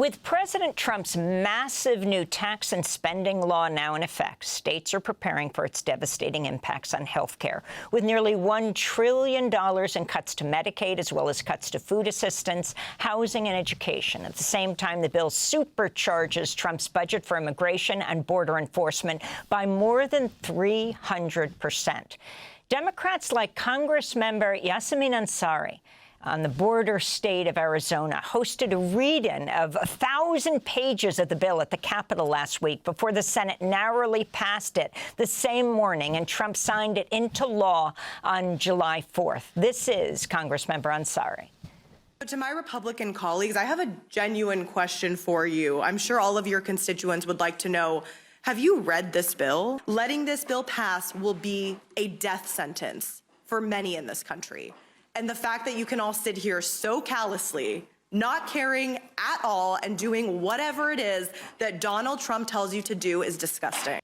With President Trump's massive new tax and spending law now in effect, states are preparing for its devastating impacts on health care, with nearly $1 trillion in cuts to Medicaid, as well as cuts to food assistance, housing and education. At the same time, the bill supercharges Trump's budget for immigration and border enforcement by more than 300%. Democrats like Congressmember Yassamin Ansari on the border state of Arizona hosted a read-in of 1,000 pages of the bill at the Capitol last week before the Senate narrowly passed it the same morning, and Trump signed it into law on July 4th. This is Congressmember Ansari. To my Republican colleagues, I have a genuine question for you. I'm sure all of your constituents would like to know, have you read this bill? Letting this bill pass will be a death sentence for many in this country. And the fact that you can all sit here so callously, not caring at all, and doing whatever it is that Donald Trump tells you to do is disgusting.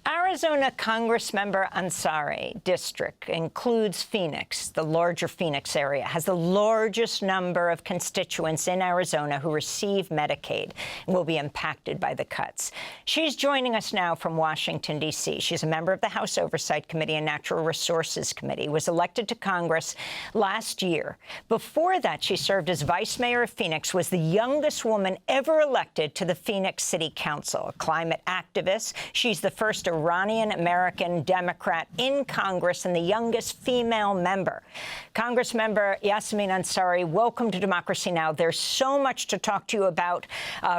Arizona Congressmember Ansari district includes Phoenix. The larger Phoenix area has the largest number of constituents in Arizona who receive Medicaid and will be impacted by the cuts. She's joining us now from Washington, D.C. She's a member of the House Oversight Committee and Natural Resources Committee, was elected to Congress last year. Before that, she served as vice mayor of Phoenix, was the youngest woman ever elected to the Phoenix City Council, a climate activist. She's the first Iranian American Democrat in Congress and the youngest female member. Congressmember Yassamin Ansari, welcome to Democracy Now! There's so much to talk to you about,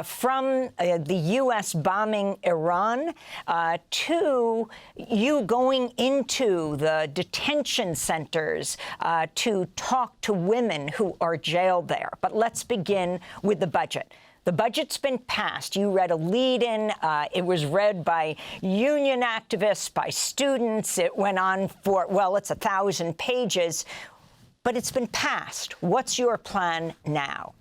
from the U.S. bombing Iran to you going into the detention centers to talk to women who are jailed there. But let's begin with the budget. The budget's been passed. You read a lead-in. It was read by union activists, by students. It went on for, well, it's 1,000 pages. But it's been passed. What's your plan now?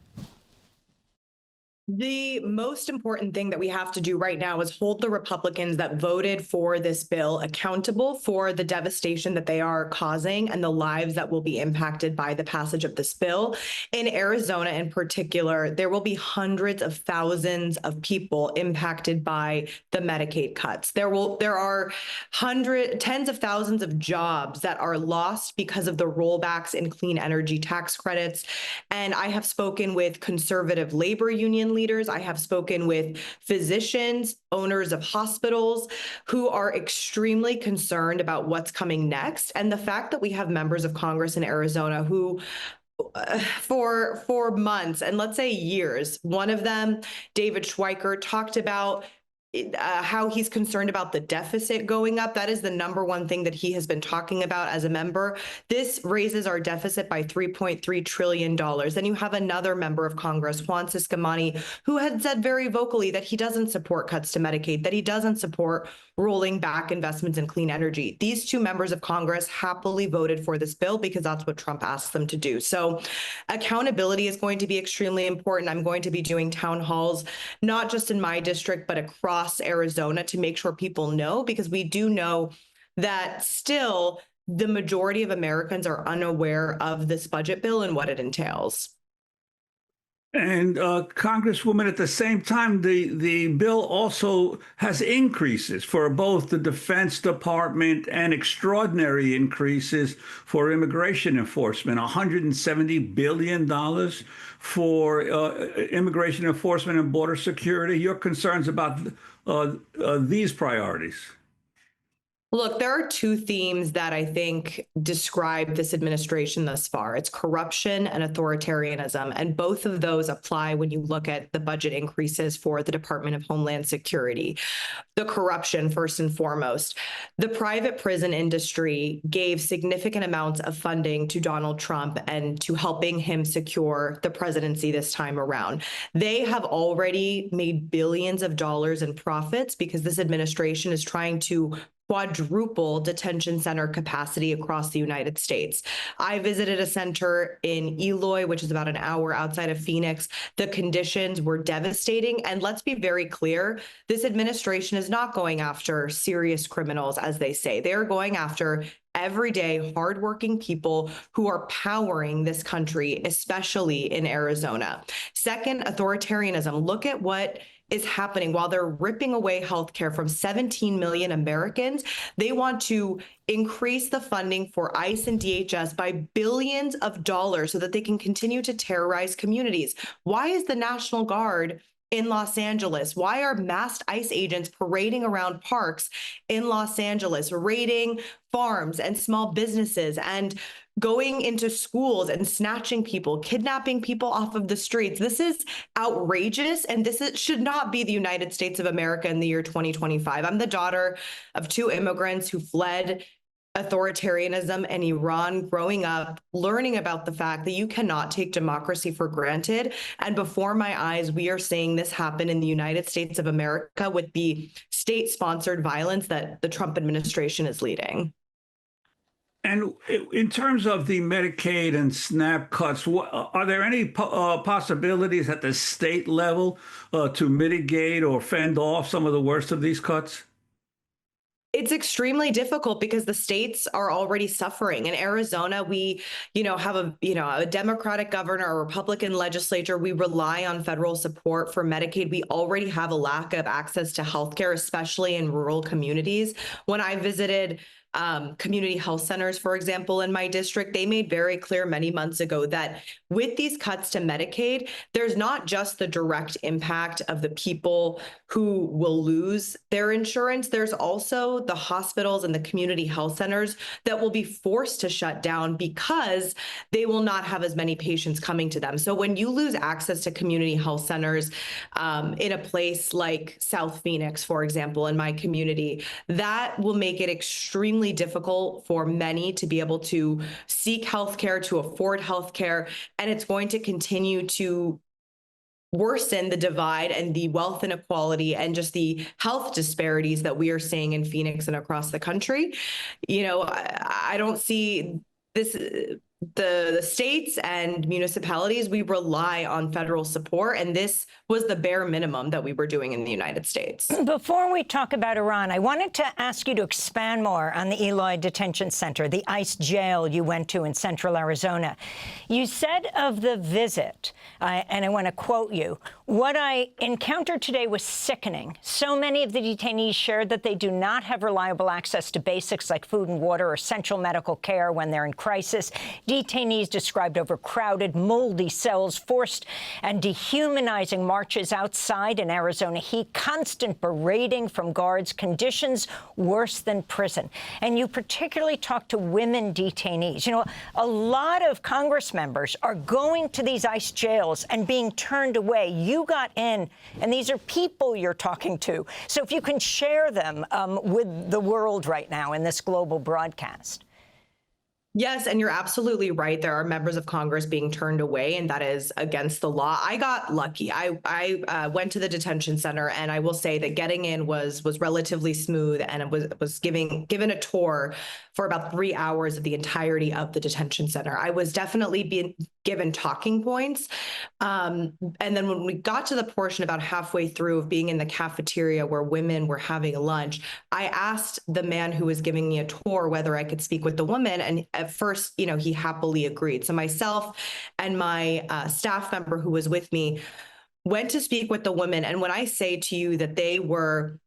The most important thing that we have to do right now is hold the Republicans that voted for this bill accountable for the devastation that they are causing and the lives that will be impacted by the passage of this bill. In Arizona, in particular, there will be hundreds of thousands of people impacted by the Medicaid cuts. There are tens of thousands of jobs that are lost because of the rollbacks in clean energy tax credits. And I have spoken with conservative labor union leaders. I have spoken with physicians, owners of hospitals, who are extremely concerned about what's coming next. And the fact that we have members of Congress in Arizona who for months, and let's say years, one of them, David Schweiker, talked about how he's concerned about the deficit going up. That is the number one thing that he has been talking about as a member. This raises our deficit by $3.3 trillion. Then you have another member of Congress, Juan Ciscomani, who had said very vocally that he doesn't support cuts to Medicaid, that he doesn't support rolling back investments in clean energy. These two members of Congress happily voted for this bill because that's what Trump asked them to do. So accountability is going to be extremely important. I'm going to be doing town halls, not just in my district, but across Arizona, to make sure people know, because we do know that still the majority of Americans are unaware of this budget bill and what it entails. And Congresswoman, at the same time, the bill also has increases for both the Defense Department and extraordinary increases for immigration enforcement, $170 billion for immigration enforcement and border security. Your concerns about these priorities? Look, there are two themes that I think describe this administration thus far. It's corruption and authoritarianism, and both of those apply when you look at the budget increases for the Department of Homeland Security. The corruption, first and foremost. The private prison industry gave significant amounts of funding to Donald Trump and to helping him secure the presidency this time around. They have already made billions of dollars in profits because this administration is trying to quadruple detention center capacity across the United States. I visited a center in Eloy, which is about an hour outside of Phoenix. The conditions were devastating. And let's be very clear, this administration is not going after serious criminals, as they say. They're going after everyday, hardworking people who are powering this country, especially in Arizona. Second, authoritarianism. Look at what is happening while they're ripping away healthcare from 17 million Americans. They want to increase the funding for ICE and DHS by billions of dollars so that they can continue to terrorize communities. Why is the National Guard in Los Angeles? Why are masked ICE agents parading around parks in Los Angeles, raiding farms and small businesses and going into schools and snatching people, kidnapping people off of the streets? This is outrageous, and should not be the United States of America in the year 2025. I'm the daughter of two immigrants who fled authoritarianism in Iran, growing up, learning about the fact that you cannot take democracy for granted. And before my eyes, we are seeing this happen in the United States of America with the state-sponsored violence that the Trump administration is leading. And in terms of the Medicaid and SNAP cuts, are there any possibilities at the state level to mitigate or fend off some of the worst of these cuts? It's extremely difficult because the states are already suffering. In Arizona, we, have a Democratic governor, a Republican legislature. We rely on federal support for Medicaid. We already have a lack of access to healthcare, especially in rural communities. When I visited community health centers, for example, in my district, they made very clear many months ago that with these cuts to Medicaid, there's not just the direct impact of the people who will lose their insurance. There's also the hospitals and the community health centers that will be forced to shut down because they will not have as many patients coming to them. So when you lose access to community health centers in a place like South Phoenix, for example, in my community, that will make it extremely difficult for many to be able to seek healthcare, to afford healthcare, and it's going to continue to worsen the divide and the wealth inequality and just the health disparities that we are seeing in Phoenix and across the country. I don't see this. The states and municipalities, we rely on federal support, and this was the bare minimum that we were doing in the United States. Before we talk about Iran, I wanted to ask you to expand more on the Eloy Detention Center, the ICE jail you went to in central Arizona. You said of the visit, and I want to quote you, "What I encountered today was sickening. So many of the detainees shared that they do not have reliable access to basics like food and water or essential medical care when they're in crisis. Detainees described overcrowded, moldy cells, forced and dehumanizing marches outside in Arizona heat, constant berating from guards, conditions worse than prison." And you particularly talked to women detainees. A lot of Congress members are going to these ICE jails and being turned away. You got in, and these are people you're talking to. So if you can share them with the world right now in this global broadcast. Yes, and you're absolutely right. There are members of Congress being turned away, and that is against the law. I got lucky. I went to the detention center, and I will say that getting in was relatively smooth, and it was given a tour for about 3 hours of the entirety of the detention center. I was definitely being given talking points. And then when we got to the portion about halfway through of being in the cafeteria where women were having lunch, I asked the man who was giving me a tour whether I could speak with the woman. And at first, he happily agreed. So myself and my staff member who was with me went to speak with the women. And when I say to you that they were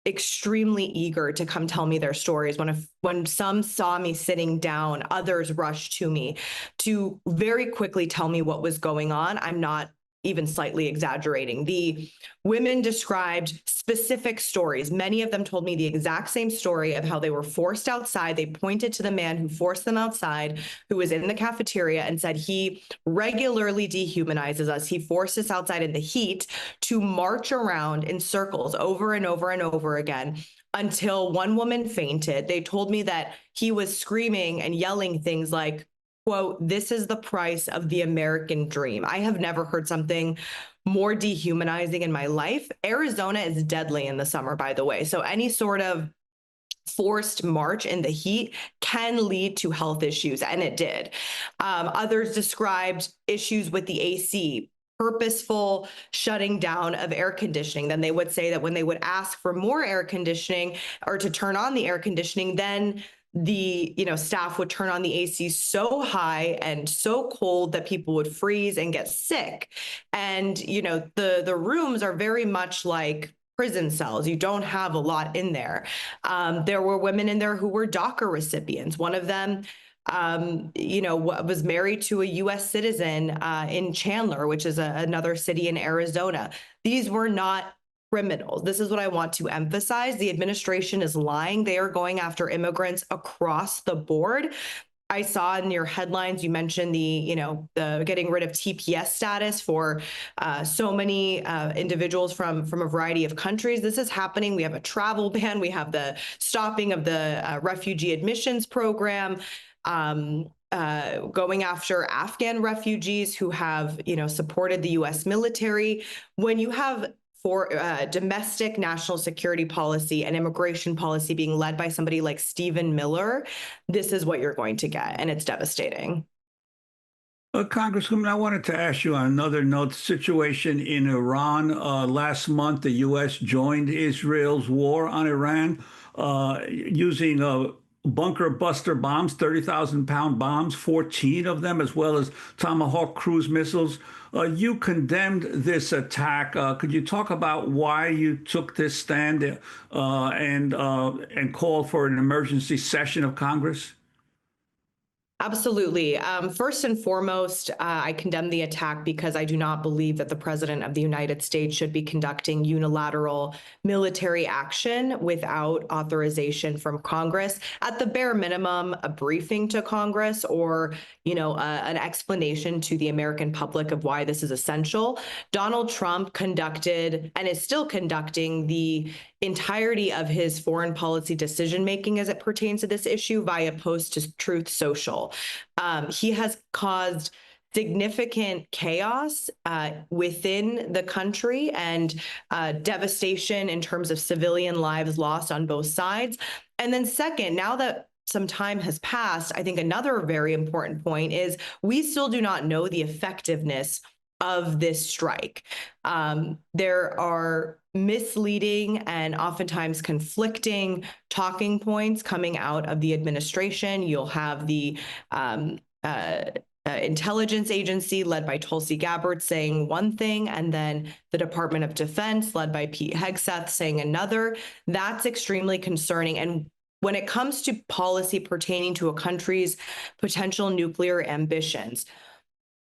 extremely eager to come tell me their stories. When some saw me sitting down, others rushed to me to very quickly tell me what was going on. I'm not even slightly exaggerating. The women described specific stories. Many of them told me the exact same story of how they were forced outside. They pointed to the man who forced them outside, who was in the cafeteria, and said, "He regularly dehumanizes us. He forced us outside in the heat to march around in circles over and over and over again until one woman fainted." They told me that he was screaming and yelling things like, quote, "This is the price of the American dream." I have never heard something more dehumanizing in my life. Arizona is deadly in the summer, by the way. So any sort of forced march in the heat can lead to health issues, and it did. Others described issues with the AC, purposeful shutting down of air conditioning. Then they would say that when they would ask for more air conditioning or to turn on the air conditioning, then the staff would turn on the AC so high and so cold that people would freeze and get sick. And the rooms are very much like prison cells. You don't have a lot in there. There were women in there who were DACA recipients. One of them was married to a U.S. citizen in Chandler, which is another city in Arizona. These were not criminals. This is what I want to emphasize. The administration is lying. They are going after immigrants across the board. I saw in your headlines, you mentioned the getting rid of TPS status for so many individuals from a variety of countries. This is happening. We have a travel ban. We have the stopping of the refugee admissions program. Going after Afghan refugees who have, supported the U.S. military. When you have for domestic national security policy and immigration policy being led by somebody like Stephen Miller, this is what you're going to get, and it's devastating. Congresswoman, I wanted to ask you on another note, the situation in Iran. Last month, the U.S. joined Israel's war on Iran using bunker buster bombs, 30,000-pound bombs, 14 of them, as well as Tomahawk cruise missiles. You condemned this attack. Could you talk about why you took this stand and called for an emergency session of Congress? Absolutely. First and foremost, I condemn the attack because I do not believe that the President of the United States should be conducting unilateral military action without authorization from Congress. At the bare minimum, a briefing to Congress or, an explanation to the American public of why this is essential. Donald Trump conducted and is still conducting the entirety of his foreign policy decision-making as it pertains to this issue via post to Truth Social. He has caused significant chaos within the country and devastation in terms of civilian lives lost on both sides. And then second, now that some time has passed, I think another very important point is we still do not know the effectiveness of this strike. There are misleading and oftentimes conflicting talking points coming out of the administration. You'll have the intelligence agency led by Tulsi Gabbard saying one thing, and then the Department of Defense led by Pete Hegseth saying another. That's extremely concerning. And when it comes to policy pertaining to a country's potential nuclear ambitions,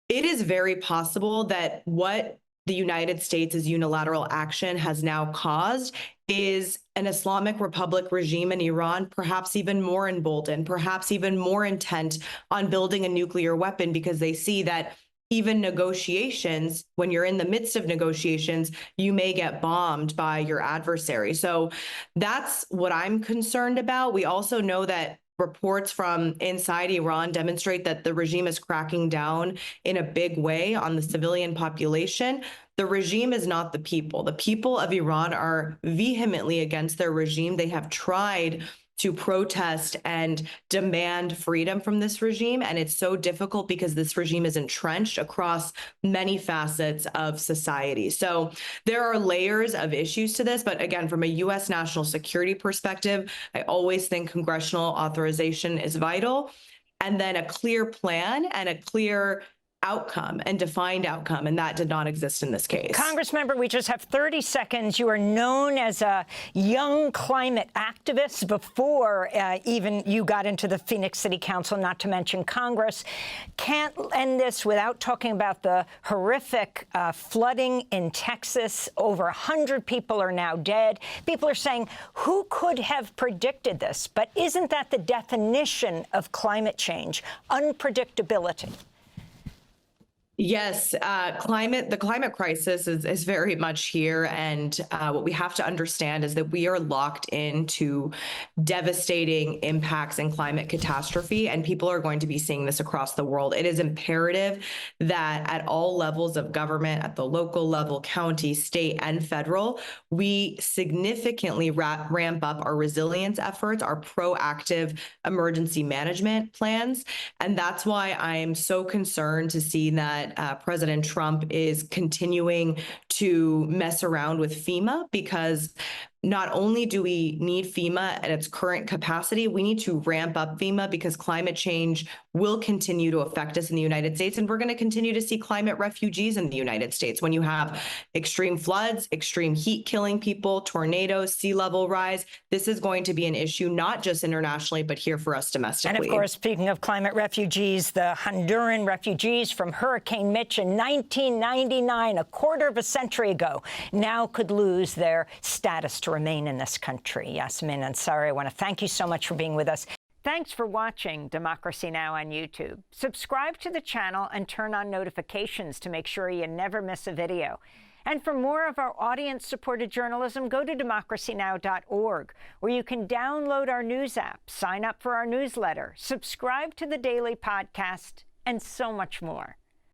it is very possible that what the United States' unilateral action has now caused is an Islamic Republic regime in Iran, perhaps even more emboldened, perhaps even more intent on building a nuclear weapon because they see that even negotiations, when you're in the midst of negotiations, you may get bombed by your adversary. So that's what I'm concerned about. We also know that reports from inside Iran demonstrate that the regime is cracking down in a big way on the civilian population. The regime is not the people. The people of Iran are vehemently against their regime. They have tried to protest and demand freedom from this regime. And it's so difficult because this regime is entrenched across many facets of society. So there are layers of issues to this. But again, from a U.S. national security perspective, I always think congressional authorization is vital. And then a clear plan and a clear outcome and defined outcome, and that did not exist in this case. Congressmember, we just have 30 seconds. You are known as a young climate activist before even you got into the Phoenix City Council, not to mention Congress. Can't end this without talking about the horrific flooding in Texas. Over 100 people are now dead. People are saying, who could have predicted this? But isn't that the definition of climate change? Unpredictability. Yes, the climate crisis is very much here. And what we have to understand is that we are locked into devastating impacts and climate catastrophe, and people are going to be seeing this across the world. It is imperative that at all levels of government, at the local level, county, state, and federal, we significantly ramp up our resilience efforts, our proactive emergency management plans. And that's why I'm so concerned to see that President Trump is continuing to mess around with FEMA, because not only do we need FEMA at its current capacity, we need to ramp up FEMA because climate change will continue to affect us in the United States. And we're going to continue to see climate refugees in the United States. When you have extreme floods, extreme heat killing people, tornadoes, sea level rise, this is going to be an issue, not just internationally, but here for us domestically. And of course, speaking of climate refugees, the Honduran refugees from Hurricane Mitch in 1999, a quarter of a century ago, now could lose their status to remain in this country. Yassamin, Ansari, I want to thank you so much for being with us. Thanks for watching Democracy Now! On YouTube. Subscribe to the channel and turn on notifications to make sure you never miss a video. And for more of our audience-supported journalism, go to democracynow.org, where you can download our news app, sign up for our newsletter, subscribe to the daily podcast, and so much more.